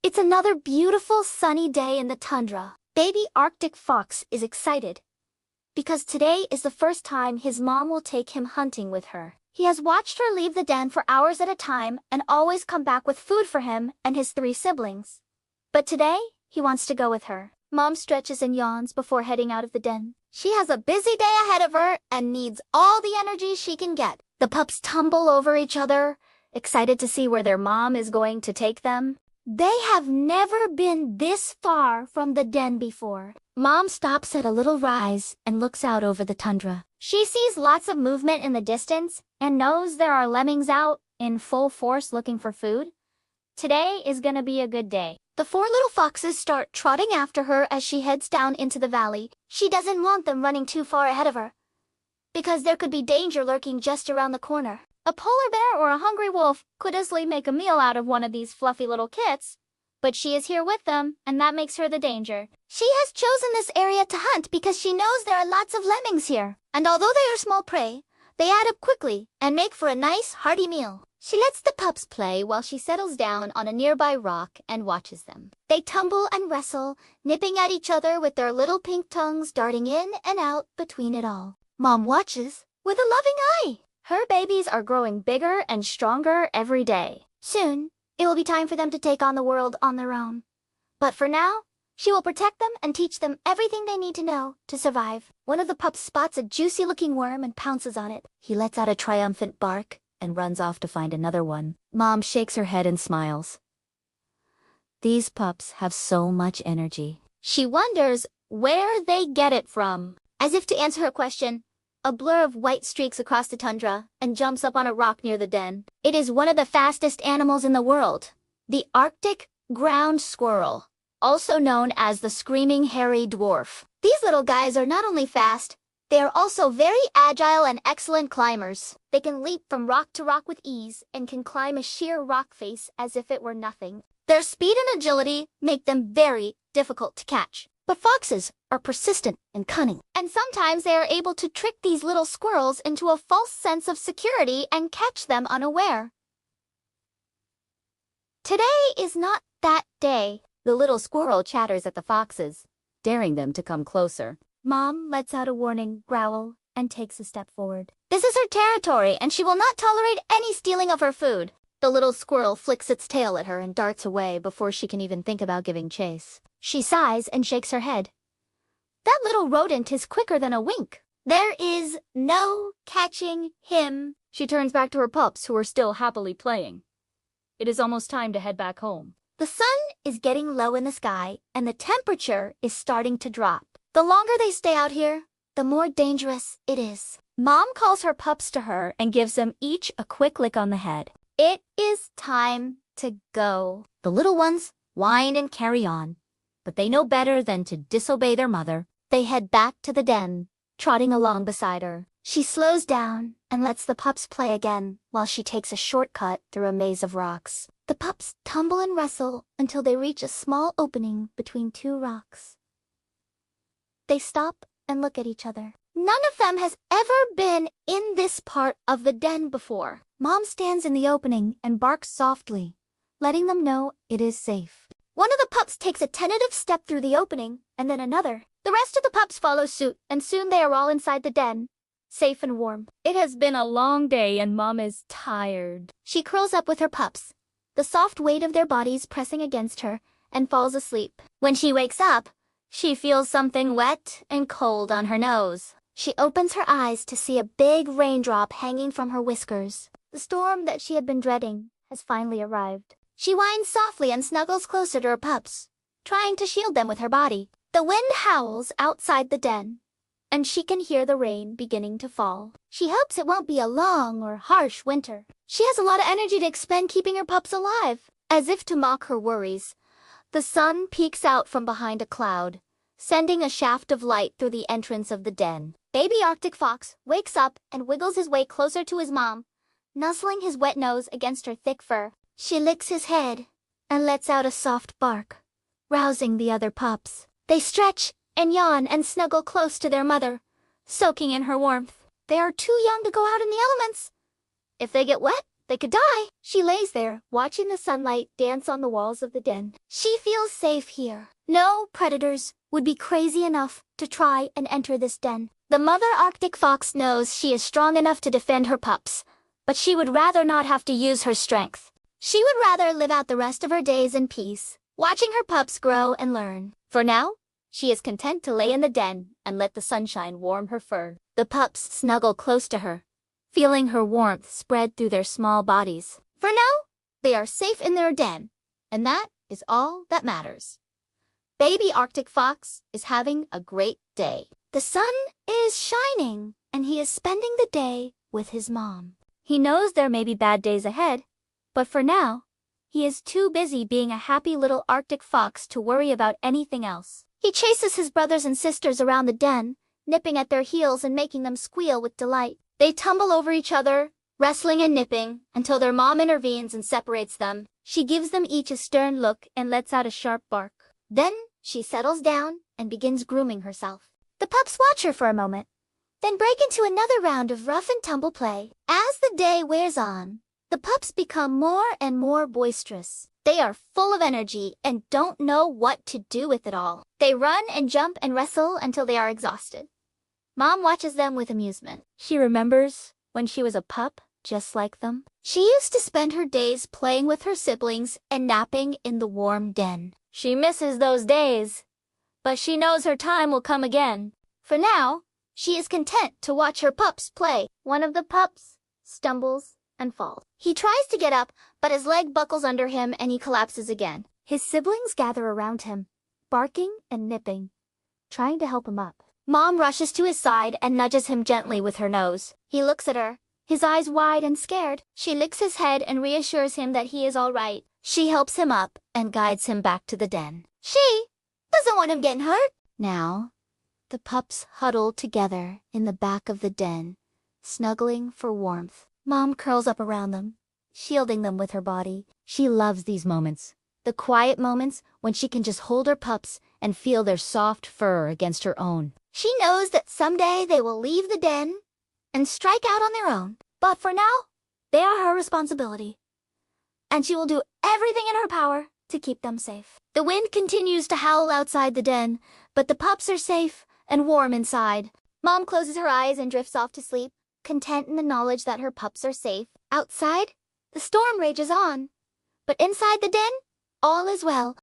It's another beautiful sunny day in the tundra. Baby Arctic Fox is excited because today is the first time his mom will take him hunting with her. He has watched her leave the den for hours at a time and always come back with food for him and his 3 siblings. But today, he wants to go with her. Mom stretches and yawns before heading out of the den. She has a busy day ahead of her and needs all the energy she can get. The pups tumble over each other, excited to see where their mom is going to take them. They have never been this far from the den before. Mom stops at a little rise and looks out over the tundra. She sees lots of movement in the distance and knows there are lemmings out in full force looking for food. Today is gonna be a good day. The 4 little foxes start trotting after her as she heads down into the valley. She doesn't want them running too far ahead of her, because there could be danger lurking just around the corner. A polar bear or a hungry wolf could easily make a meal out of one of these fluffy little kits, but she is here with them, and that makes her the danger. She has chosen this area to hunt because she knows there are lots of lemmings here, and although they are small prey, they add up quickly and make for a nice, hearty meal. She lets the pups play while she settles down on a nearby rock and watches them. They tumble and wrestle, nipping at each other with their little pink tongues darting in and out between it all. Mom watches with a loving eye. Her babies are growing bigger and stronger every day. Soon, it will be time for them to take on the world on their own. But for now, she will protect them and teach them everything they need to know to survive. One of the pups spots a juicy-looking worm and pounces on it. He lets out a triumphant bark and runs off to find another one. Mom shakes her head and smiles. These pups have so much energy. She wonders where they get it from. As if to answer her question, a blur of white streaks across the tundra and jumps up on a rock near the den. It is one of the fastest animals in the world, the Arctic ground squirrel, also known as the screaming hairy dwarf. These little guys are not only fast, they are also very agile and excellent climbers. They can leap from rock to rock with ease and can climb a sheer rock face as if it were nothing. Their speed and agility make them very difficult to catch. But foxes are persistent and cunning, and sometimes they are able to trick these little squirrels into a false sense of security and catch them unaware. Today is not that day. The little squirrel chatters at the foxes, daring them to come closer. Mom lets out a warning growl and takes a step forward. This is her territory, and she will not tolerate any stealing of her food. The little squirrel flicks its tail at her and darts away before she can even think about giving chase. She sighs and shakes her head. That little rodent is quicker than a wink. There is no catching him. She turns back to her pups, who are still happily playing. It is almost time to head back home. The sun is getting low in the sky, and the temperature is starting to drop. The longer they stay out here, the more dangerous it is. Mom calls her pups to her and gives them each a quick lick on the head. It is time to go. The little ones whine and carry on, but they know better than to disobey their mother. They head back to the den, trotting along beside her. She slows down and lets the pups play again while she takes a shortcut through a maze of rocks. The pups tumble and wrestle until they reach a small opening between 2 rocks. They stop and look at each other. None of them has ever been in this part of the den before. Mom stands in the opening and barks softly, letting them know it is safe. One of the pups takes a tentative step through the opening, and then another. The rest of the pups follow suit, and soon they are all inside the den, safe and warm. It has been a long day, and Mom is tired. She curls up with her pups, the soft weight of their bodies pressing against her, and falls asleep. When she wakes up, she feels something wet and cold on her nose. She opens her eyes to see a big raindrop hanging from her whiskers. The storm that she had been dreading has finally arrived. She whines softly and snuggles closer to her pups, trying to shield them with her body. The wind howls outside the den, and she can hear the rain beginning to fall. She hopes it won't be a long or harsh winter. She has a lot of energy to expend keeping her pups alive. As if to mock her worries, the sun peeks out from behind a cloud, sending a shaft of light through the entrance of the den. Baby Arctic Fox wakes up and wiggles his way closer to his mom, nuzzling his wet nose against her thick fur. She licks his head and lets out a soft bark, rousing the other pups. They stretch and yawn and snuggle close to their mother, soaking in her warmth. They are too young to go out in the elements. If they get wet, They could die. She lays there, watching the sunlight dance on the walls of the den. She feels safe here. No predators would be crazy enough to try and enter this den. The mother Arctic fox knows she is strong enough to defend her pups, but she would rather not have to use her strength. She would rather live out the rest of her days in peace, watching her pups grow and learn. For now, she is content to lay in the den and let the sunshine warm her fur. The pups snuggle close to her, feeling her warmth spread through their small bodies. For now, they are safe in their den, and that is all that matters. Baby Arctic fox is having a great day. The sun is shining, and he is spending the day with his mom. He knows there may be bad days ahead, but for now, he is too busy being a happy little Arctic fox to worry about anything else. He chases his brothers and sisters around the den, nipping at their heels and making them squeal with delight. They tumble over each other, wrestling and nipping, until their mom intervenes and separates them. She gives them each a stern look and lets out a sharp bark. Then she settles down and begins grooming herself. The pups watch her for a moment, then break into another round of rough and tumble play. As the day wears on, the pups become more and more boisterous. They are full of energy and don't know what to do with it all. They run and jump and wrestle until they are exhausted. Mom watches them with amusement. She remembers when she was a pup just like them. She used to spend her days playing with her siblings and napping in the warm den. She misses those days, but she knows her time will come again. For now, she is content to watch her pups play. One of the pups stumbles and falls. He tries to get up, but his leg buckles under him and he collapses again. His siblings gather around him, barking and nipping, trying to help him up. Mom rushes to his side and nudges him gently with her nose. He looks at her, his eyes wide and scared. She licks his head and reassures him that he is all right. She helps him up and guides him back to the den. She doesn't want him getting hurt. Now, the pups huddle together in the back of the den, snuggling for warmth. Mom curls up around them, shielding them with her body. She loves these moments. The quiet moments when she can just hold her pups and feel their soft fur against her own. She knows that someday they will leave the den and strike out on their own. But for now, they are her responsibility. And she will do everything in her power to keep them safe. The wind continues to howl outside the den, but the pups are safe and warm inside. Mom closes her eyes and drifts off to sleep, content in the knowledge that her pups are safe. Outside, the storm rages on. But inside the den, all is well.